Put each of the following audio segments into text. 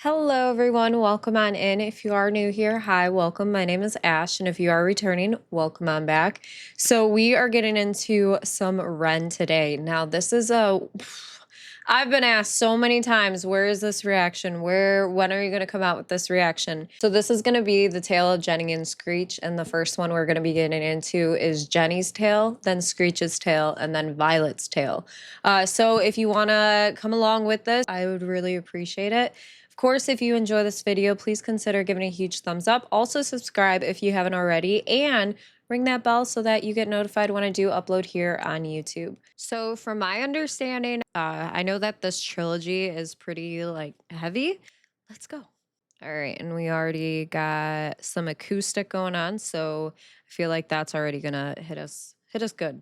Hello, everyone. Welcome on in. If you are new here, hi, welcome. My name is Ash, and if you are returning, welcome on back. So we are getting into some Ren today. Now, this is I've been asked so many times, where is this reaction? When are you going to come out with this reaction? So this is going to be the tale of Jenny and Screech, and the first one we're going to be getting into is Jenny's tale, then Screech's tale, and then Violet's tale. So if you want to come along with this, I would really appreciate it. Of course, if you enjoy this video, please consider giving a huge thumbs up. Also subscribe if you haven't already, and ring that bell so that you get notified when I do upload here on YouTube. So from my understanding, I know that this trilogy is pretty like heavy. Let's go. All right, and we already got some acoustic going on, so I feel like that's already gonna hit us good.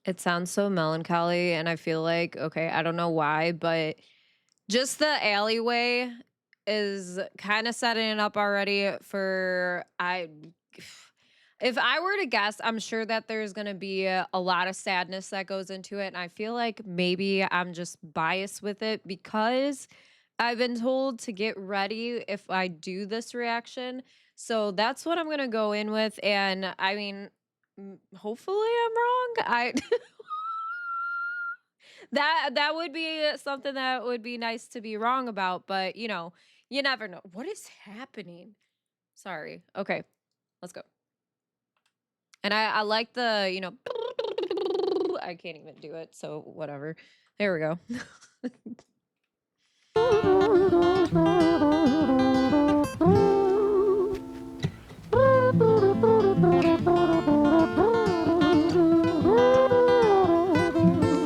It sounds so melancholy, and I feel like, okay, I don't know why, but just the alleyway is kind of setting it up already for if I were to guess, I'm sure that there's going to be a lot of sadness that goes into it, and I feel like maybe I'm just biased with it because I've been told to get ready if I do this reaction. So that's what I'm going to go in with, and I mean, hopefully I'm wrong. I that would be something that would be nice to be wrong about, but you never know. What is happening? Sorry. Okay, let's go. And I like the. I can't even do it, so whatever. There we go.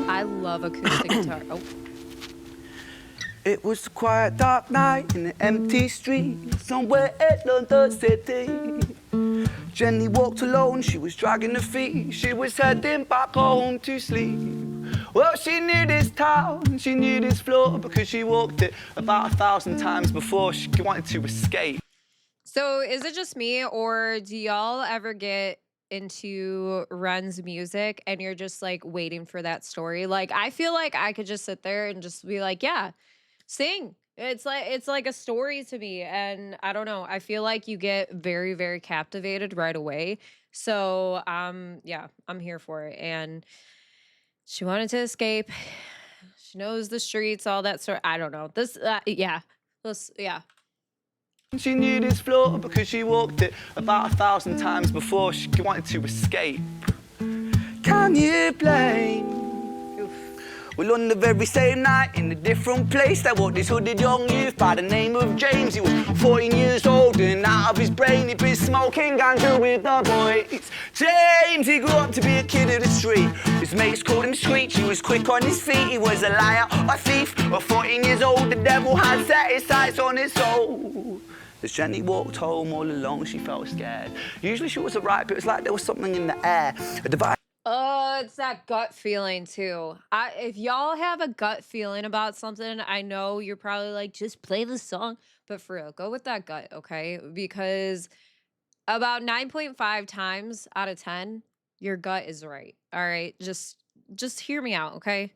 I love acoustic guitar. Oh. It was a quiet, dark night in an empty street, somewhere in London City. Jenny walked alone, she was dragging her feet, she was heading back home to sleep. Well, she knew this town, she knew this floor, because she walked it about 1,000 times before she wanted to escape. So is it just me, or do y'all ever get into Ren's music and you're just like waiting for that story? Like, I feel like I could just sit there and just be like, yeah, sing. It's like a story to me, and I don't know. I feel like you get very, very captivated right away. So, yeah, I'm here for it. And she wanted to escape. She knows the streets, all that sort. I don't know. Yeah. She knew this floor because she walked it about 1,000 times before she wanted to escape. Can you blame? Well, on the very same night, in a different place, there walked this hooded young youth by the name of James. He was 14 years old and out of his brain, he'd been smoking ganja with the boys. James, he grew up to be a kid of the street. His mates called him Screech, he was quick on his feet. He was a liar, a thief, at 14 years old, the devil had set his sights on his soul. As Jenny walked home all alone, she felt scared. Usually she was alright, but it was like there was something in the air. A device. It's that gut feeling too. If y'all have a gut feeling about something, I know you're probably like, just play the song. But for real, go with that gut, okay? Because about 9.5 times out of 10, your gut is right. All right. Just hear me out, okay?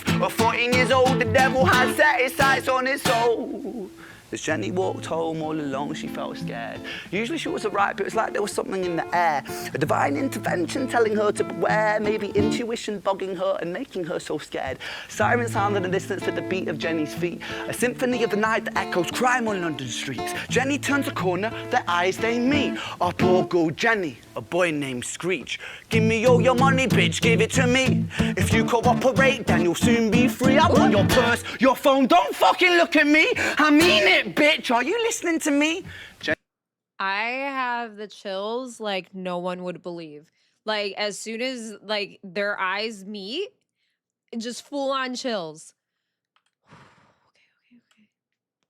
At 14 years old, the devil had set his sights on his soul. As Jenny walked home all alone, she felt scared. Usually she was alright, but it was like there was something in the air. A divine intervention telling her to beware, maybe intuition bugging her and making her so scared. Sirens sound in the distance at the beat of Jenny's feet. A symphony of the night that echoes crime on London streets. Jenny turns a corner, their eyes they meet. Up or go Jenny, a boy named Screech. Give me all your money, bitch, give it to me. If you cooperate, then you'll soon be free. I want your purse, your phone, don't fucking look at me. I mean it. Bitch, are you listening to me? I have the chills like no one would believe. Like, as soon as like their eyes meet, just full on chills.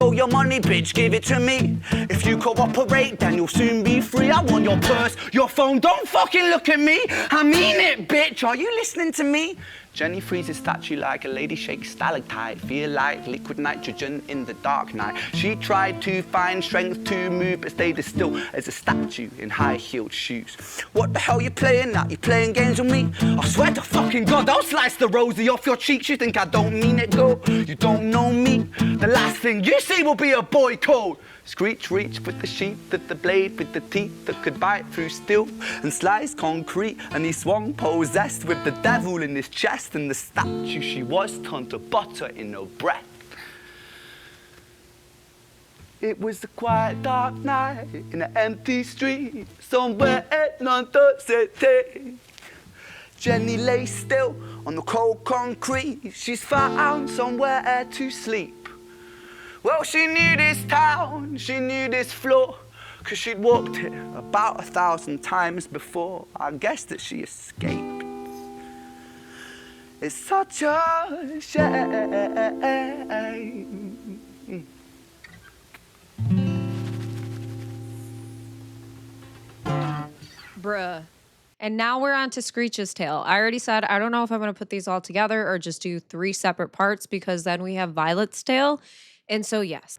Oh, your money, bitch, give it to me. If you cooperate, then you'll soon be free. I want your purse, your phone, don't fucking look at me. I mean it, bitch, are you listening to me? Jenny freezes statue like a lady shakes stalactite. Feel like liquid nitrogen in the dark night. She tried to find strength to move, but stayed as still as a statue in high-heeled shoes. What the hell you playing at? You playing games with me? I swear to fucking God, I'll slice the rosy off your cheeks. You think I don't mean it, girl? You don't know me. The last thing you see will be a boy code. Screech reached with the sheath of the blade, with the teeth that could bite through steel and slice concrete, and he swung possessed with the devil in his chest, and the statue she was turned to butter in her breath. It was a quiet dark night in an empty street somewhere at Non-REFUNDABLE. Jenny lay still on the cold concrete. She's found somewhere to sleep. Well, she knew this town, she knew this floor, 'cause she'd walked it about 1,000 times before. I guess that she escaped. It's such a shame. Bruh. And now we're on to Screech's tale. I already said I don't know if I'm going to put these all together or just do 3 separate parts, because then we have Violet's tale. And so, yes.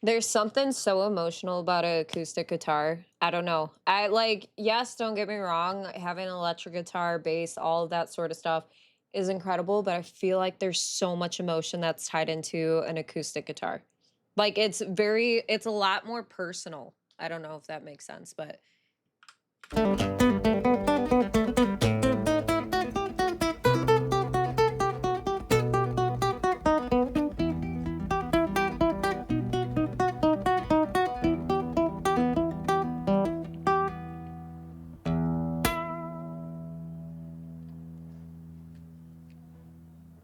There's something so emotional about an acoustic guitar. I don't know. I like, yes, don't get me wrong, having an electric guitar, bass, all of that sort of stuff is incredible, but I feel like there's so much emotion that's tied into an acoustic guitar. Like it's a lot more personal. I don't know if that makes sense, but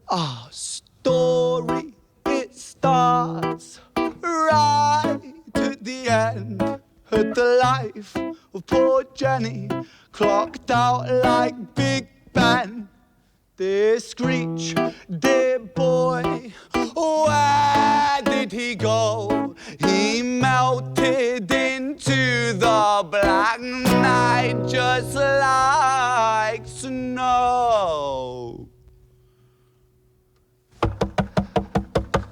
Our story, it starts right at the end. At the life of poor Jenny, clocked out like Big Ben. Dear Screech, dear boy, where did he go? He melted into the black night just like snow.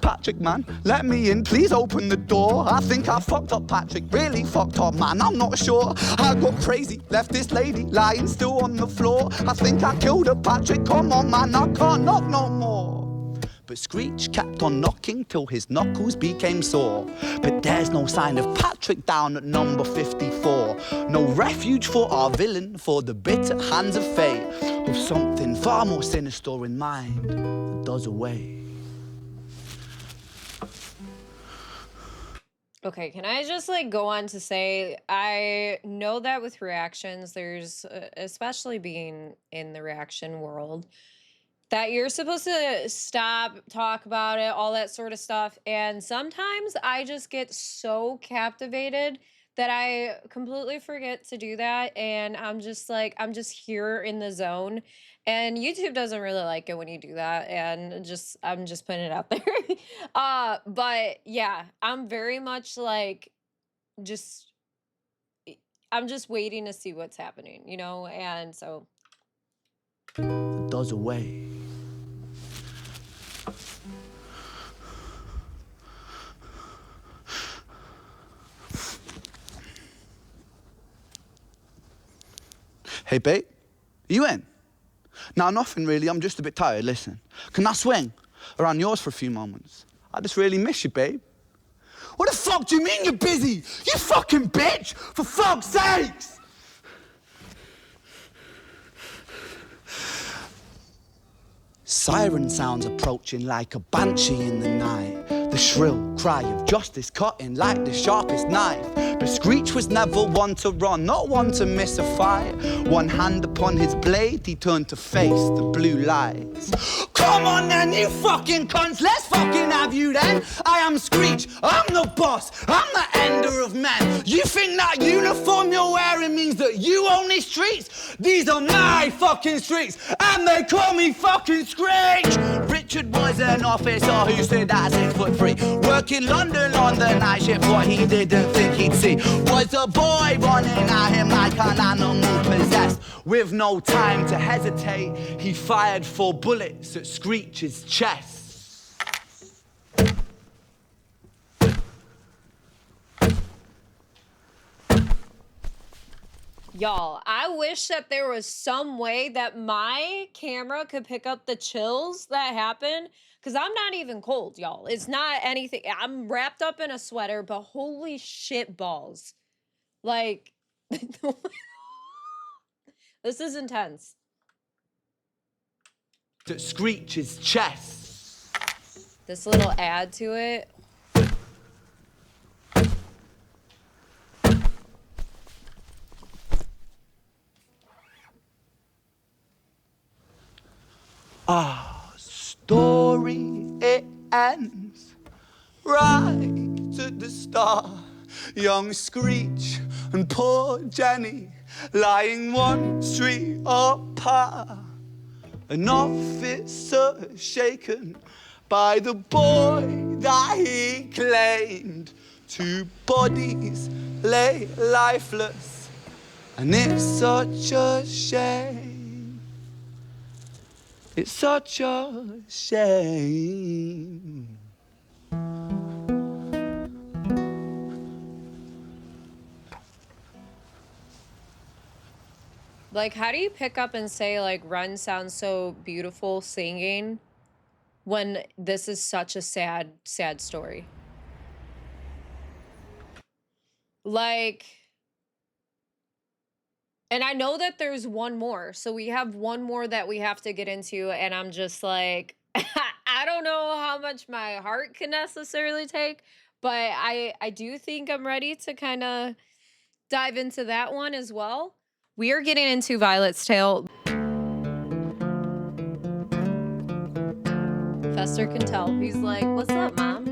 Patrick, man, let me in, please open the door. I think I fucked up, Patrick, really fucked up, man, I'm not sure. I got crazy, left this lady lying still on the floor. I think I killed her, Patrick, come on, man, I can't knock no more. But Screech kept on knocking till his knuckles became sore. But there's no sign of Patrick down at number 54. No refuge for our villain, for the bitter hands of fate, with something far more sinister in mind that does away. okay, can I just like go on to say, I know that with reactions, there's, especially being in the reaction world, that you're supposed to stop, talk about it, all that sort of stuff. And sometimes I just get so captivated that I completely forget to do that. And I'm just like, I'm just here in the zone. And YouTube doesn't really like it when you do that. And just, I'm just putting it out there. But yeah, I'm very much like, just, I'm just waiting to see what's happening, you know? And so. It does away. Hey, babe, are you in? No, nothing really, I'm just a bit tired, listen. Can I swing around yours for a few moments? I just really miss you, babe. What the fuck do you mean you're busy? You fucking bitch, for fuck's sakes! Siren sounds approaching like a banshee in the night. The shrill cry of justice cutting like the sharpest knife. But Screech was never one to run, not one to miss a fight. One hand upon his blade, he turned to face the blue lights. Come on then, you fucking cunts, let's fucking have you then. I am Screech, I'm the boss, I'm the ender of men. You think that uniform you're wearing means that you own these streets? These are my fucking streets, and they call me fucking Screech. Richard was an officer who stood at 6'3", working London on the night shift. What he didn't think he'd see was a boy running at him like an animal possessed. With no time to hesitate, he fired 4 bullets at Screech's chest. Y'all, I wish that there was some way that my camera could pick up the chills that happen, because I'm not even cold, y'all. It's not anything. I'm wrapped up in a sweater, but holy shit balls. Like, this is intense. At Screech's chest. This little add to it. Our story, it ends right at the start. Young Screech and poor Jenny lying one street apart. An officer shaken by the boy that he claimed. 2 bodies lay lifeless, and it's such a shame. It's such a shame. Like, how do you pick up and say, like, Ren sounds so beautiful singing when this is such a sad, sad story? Like, and I know that there's one more. So we have one more that we have to get into. And I'm just like, I don't know how much my heart can necessarily take. But I do think I'm ready to kind of dive into that one as well. We are getting into Violet's Tale. Fester can tell. He's like, what's up, Mom?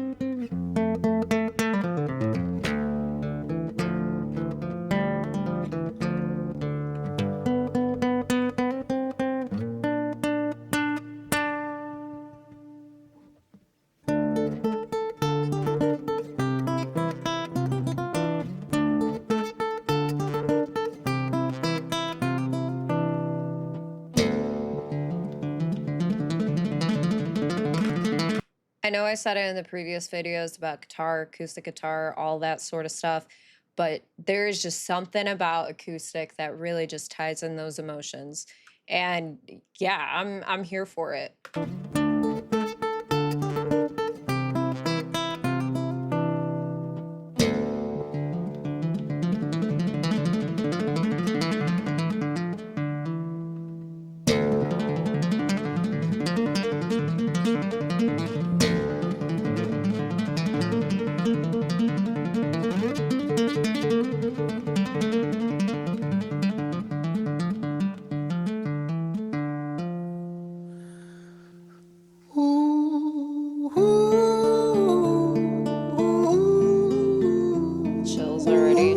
I know I said it in the previous videos about guitar, acoustic guitar, all that sort of stuff, but there is just something about acoustic that really just ties in those emotions. And yeah, I'm here for it. Chills already.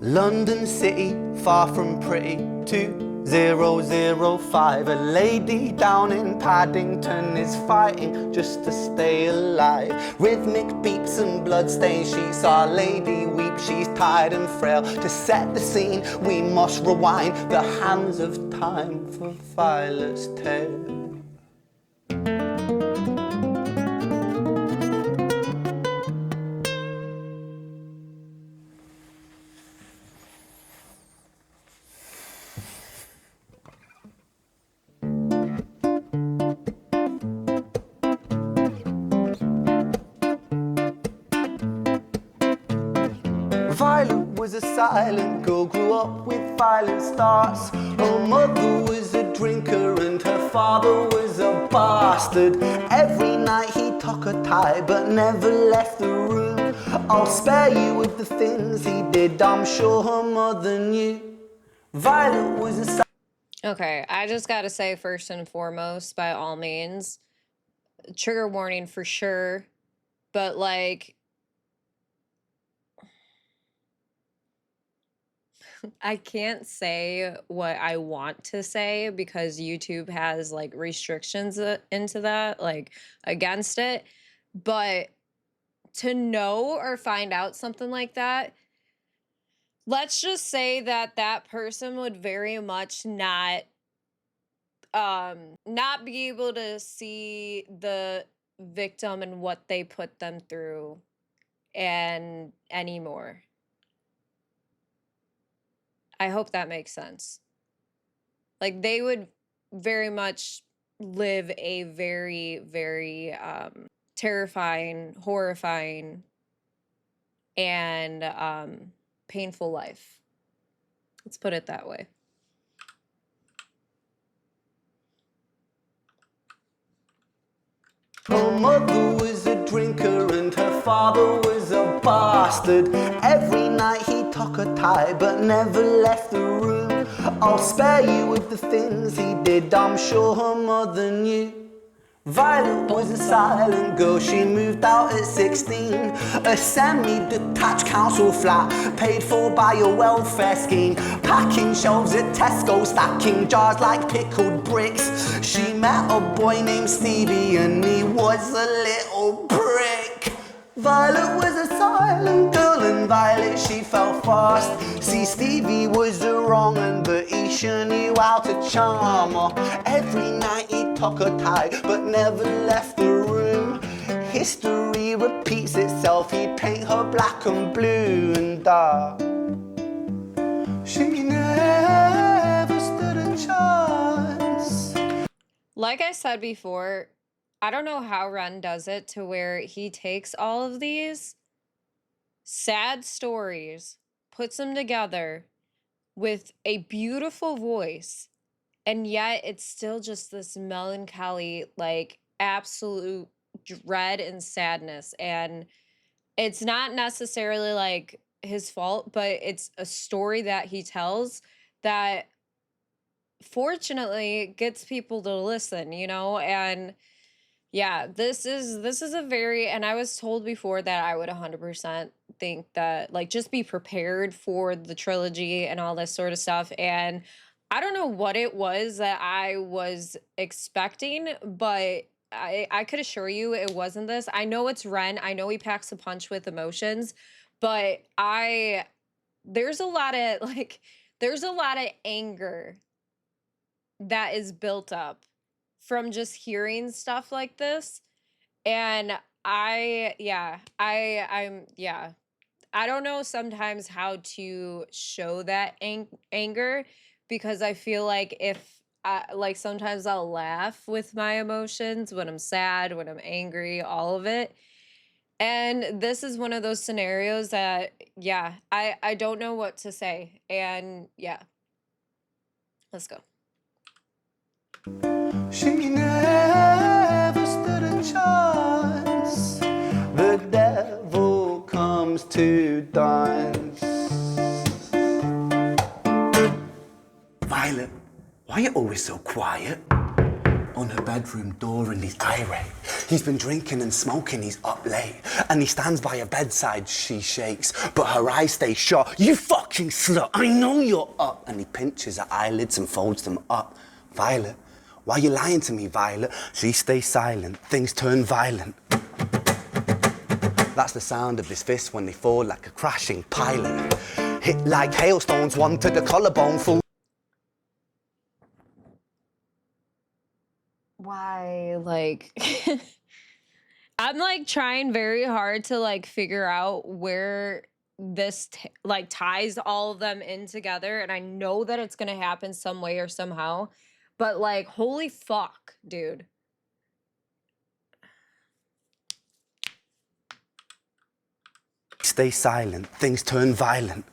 London City, far from pretty, 2005. A lady down in Paddington is fighting just to stay alive. Rhythmic beats and bloodstained sheets, Our Lady weeps, she's tired and frail. To set the scene, we must rewind the hands of time for Violet's Tale. Violet was a silent girl, grew up with violent starts. Her mother was a drinker and her father was a bastard. Every night he took her tie but never left the room. I'll spare you with the things he did, I'm sure her mother knew. Violet was a Okay, I just gotta say, first and foremost, by all means, trigger warning for sure, but like, I can't say what I want to say because YouTube has like restrictions into that, like against it. But to know or find out something like that, let's just say that that person would very much not be able to see the victim and what they put them through and anymore. I hope that makes sense. Like they would very much live a very, very terrifying, horrifying, and painful life. Let's put it that way. Her mother was a drinker and her father was a bastard. Every night he took her tie but never left the room. I'll spare you with the things he did, I'm sure her mother knew. Violet was a silent girl, she moved out at 16. A semi-detached council flat, paid for by a welfare scheme. Packing shelves at Tesco, stacking jars like pickled bricks. She met a boy named Stevie and he was a little prick. Violet was a silent girl and Violet she fell fast. See, Stevie was a wrong un, but he sure knew how to charm her. Every night he took her tie but never left the room. History repeats itself, he'd paint her black and blue and she never stood a chance. Like I said before, I don't know how Ren does it to where he takes all of these sad stories, puts them together with a beautiful voice, and yet it's still just this melancholy, like absolute dread and sadness. And it's not necessarily like his fault, but it's a story that he tells that fortunately gets people to listen, you know? And yeah, this is a very, and I was told before that I would 100% think that like just be prepared for the trilogy and all this sort of stuff. And I don't know what it was that I was expecting, but I could assure you it wasn't this. I know it's Ren. I know he packs a punch with emotions, but there's a lot of like there's a lot of anger that is built up from just hearing stuff like this. And I don't know sometimes how to show that anger, because I feel like if like sometimes I'll laugh with my emotions when I'm sad, when I'm angry, all of it. And this is one of those scenarios that I don't know what to say. And yeah, let's go. She never stood a chance. The devil comes to dance. Violet, why are you always so quiet? On her bedroom door and he's irate. He's been drinking and smoking, he's up late. And he stands by her bedside, she shakes, but her eyes stay shut. You fucking slut, I know you're up. And he pinches her eyelids and folds them up. Violet, why are you lying to me, Violet? She stays silent, things turn violent. That's the sound of his fists when they fall like a crashing pilot. Hit like hailstones, one to the collarbone, full. Why, like, I'm like trying very hard to like figure out where this like ties all of them in together, and I know that it's gonna happen some way or somehow, but like, holy fuck, dude. stay silent, things turn violent.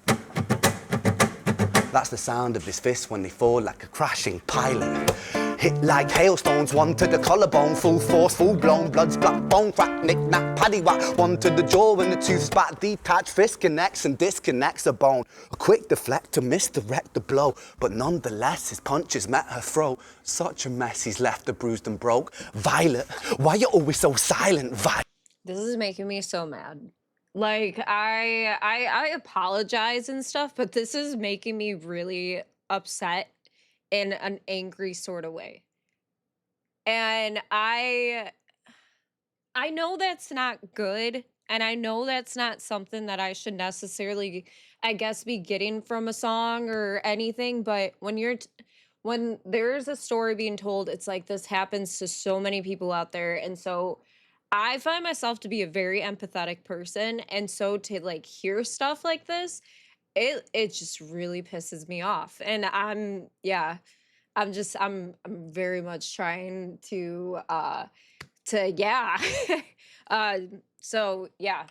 That's the sound of his fists when they fall like a crashing pilot. Hit like hailstones, one to the collarbone, full force, full blown, blood's black bone, crack, knick, knack, paddywhack, one to the jaw when the tooth spat, detached, fist connects and disconnects a bone. A quick deflect to misdirect the blow, but nonetheless his punches met her throat. Such a mess, he's left her bruised and broke. Violet, why you always so silent, Violet? This is making me so mad. Like I apologize and stuff, but this is making me really upset in an angry sort of way. And I know that's not good, and I know that's not something that I should necessarily, I guess, be getting from a song or anything, but when there's a story being told, it's like this happens to so many people out there, and so I find myself to be a very empathetic person, and so to like hear stuff like this, it just really pisses me off. And I'm very much trying to yeah. uh so yeah.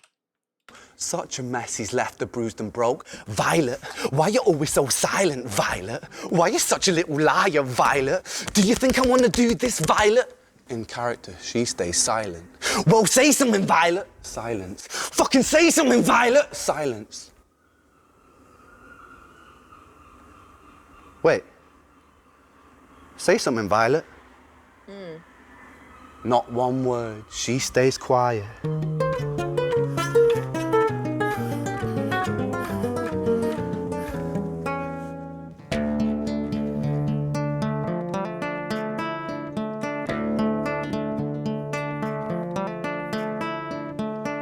Such a mess, he's left her bruised and broke. Violet, why you always so silent, Violet? Why you such a little liar, Violet? Do you think I want to do this, Violet? In character, she stays silent. Well, say something, Violet. Silence. Fucking say something, Violet. Silence. Wait. Say something, Violet. Not one word. She stays quiet.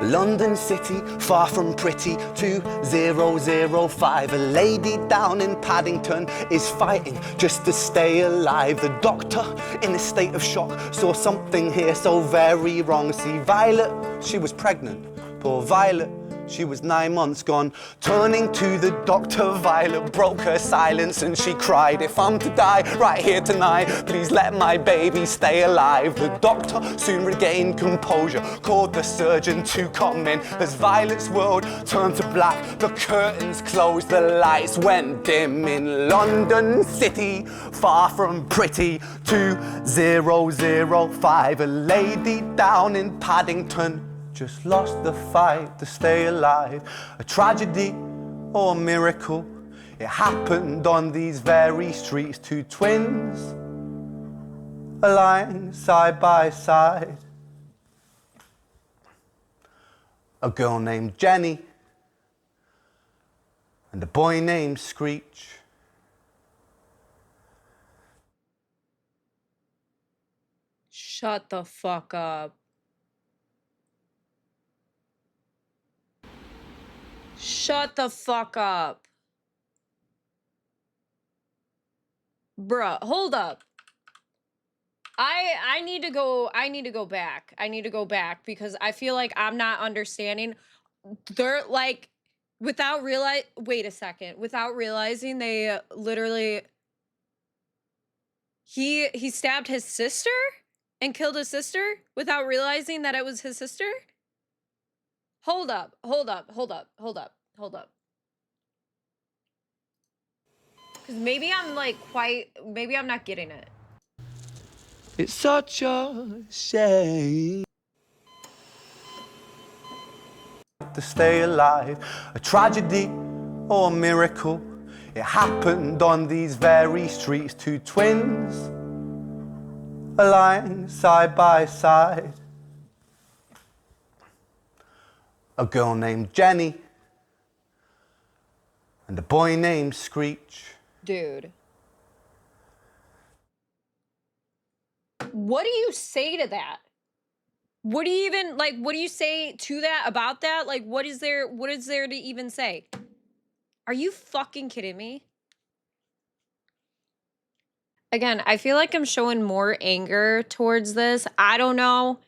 London City, far from pretty, 2005. A lady down in Paddington is fighting just to stay alive. The doctor, in a state of shock, saw something here so very wrong. See, Violet, she was pregnant. Poor Violet, she was 9 months gone. Turning to the doctor, Violet broke her silence and she cried, if I'm to die right here tonight, please let my baby stay alive. The doctor soon regained composure, called the surgeon to come in. As Violet's world turned to black, the curtains closed, the lights went dim. In London City, far from pretty, 2005. A lady down in Paddington just lost the fight to stay alive. A tragedy or a miracle, it happened on these very streets. Two twins aligned side by side. A girl named Jenny and a boy named Screech. Shut the fuck up. Shut the fuck up. Bruh, hold up. I need to go back. I need to go back because I feel like I'm not understanding. They're like without realizing they literally he stabbed his sister and killed his sister without realizing that it was his sister? Hold up. Because maybe I'm not getting it. It's such a shame to stay alive. A tragedy or a miracle, it happened on these very streets. Two twins aligned side by side. A girl named Jenny and a boy named Screech. Dude. What do you say to that? What do you even, like, what do you say to that, about that? Like, what is there to even say? Are you fucking kidding me? Again, I feel like I'm showing more anger towards this. I don't know.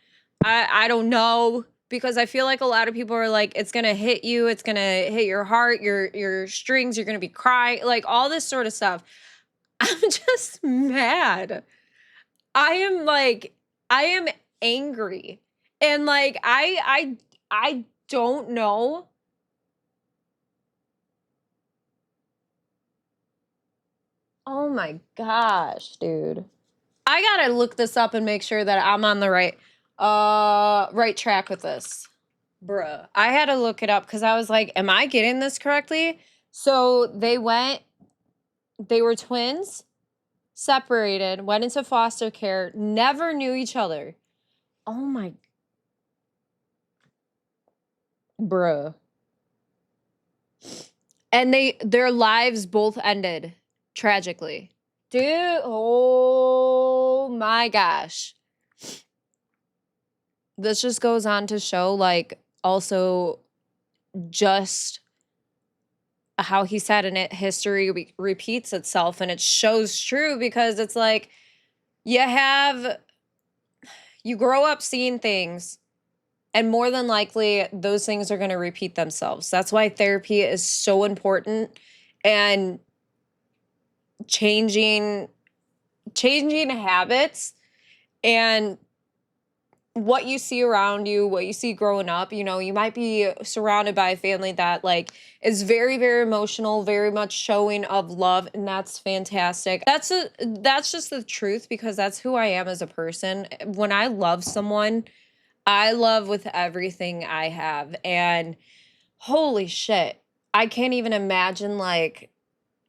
I don't know. Because I feel like a lot of people are like, it's gonna hit you, it's gonna hit your heart, your strings, you're gonna be crying, like all this sort of stuff. I'm just mad. I am angry. And like I don't know Oh my gosh, dude. I gotta look this up and make sure that I'm on the right track with this. Bruh. I had to look it up because I was like, am I getting this correctly? So they were twins, separated, went into foster care, never knew each other. Oh my, bruh. And their lives both ended tragically. Dude, oh my gosh. This just goes on to show, like, also just how he said in it, history repeats itself, and it shows true because it's like you grow up seeing things, and more than likely those things are going to repeat themselves. That's why therapy is so important, and changing habits and what you see around you, what you see growing up. You know, you might be surrounded by a family that like is very, very emotional, very much showing of love, and that's fantastic. That's just the truth because that's who I am as a person. When I love someone, I love with everything I have. And holy shit, I can't even imagine like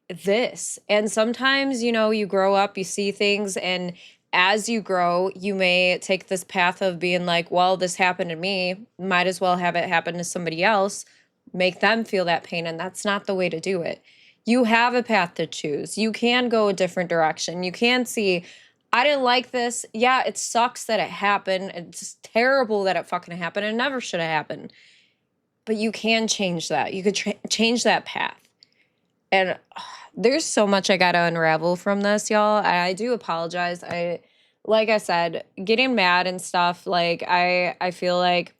this. And sometimes, you know, you grow up, you see things, and as you grow, you may take this path of being like, well, this happened to me, might as well have it happen to somebody else, make them feel that pain. And that's not the way to do it. You have a path to choose. You can go a different direction. You can see, I didn't like this. Yeah, it sucks that it happened. It's terrible that it fucking happened. It never should have happened. But you can change that. You could change that path. And there's so much I gotta unravel from this, y'all. I do apologize. Like I said, getting mad and stuff, like I feel like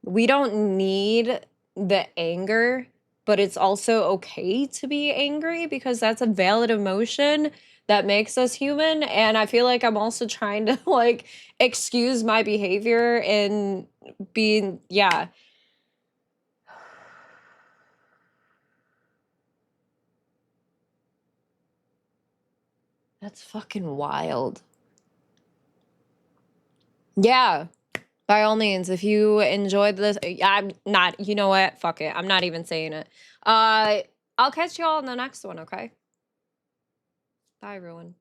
we don't need the anger, but it's also okay to be angry because that's a valid emotion that makes us human. And I feel like I'm also trying to like excuse my behavior and being, yeah. That's fucking wild. Yeah. By all means, if you enjoyed this, I'm not, you know what? Fuck it. I'm not even saying it. I'll catch y'all in the next one, okay? Bye, everyone.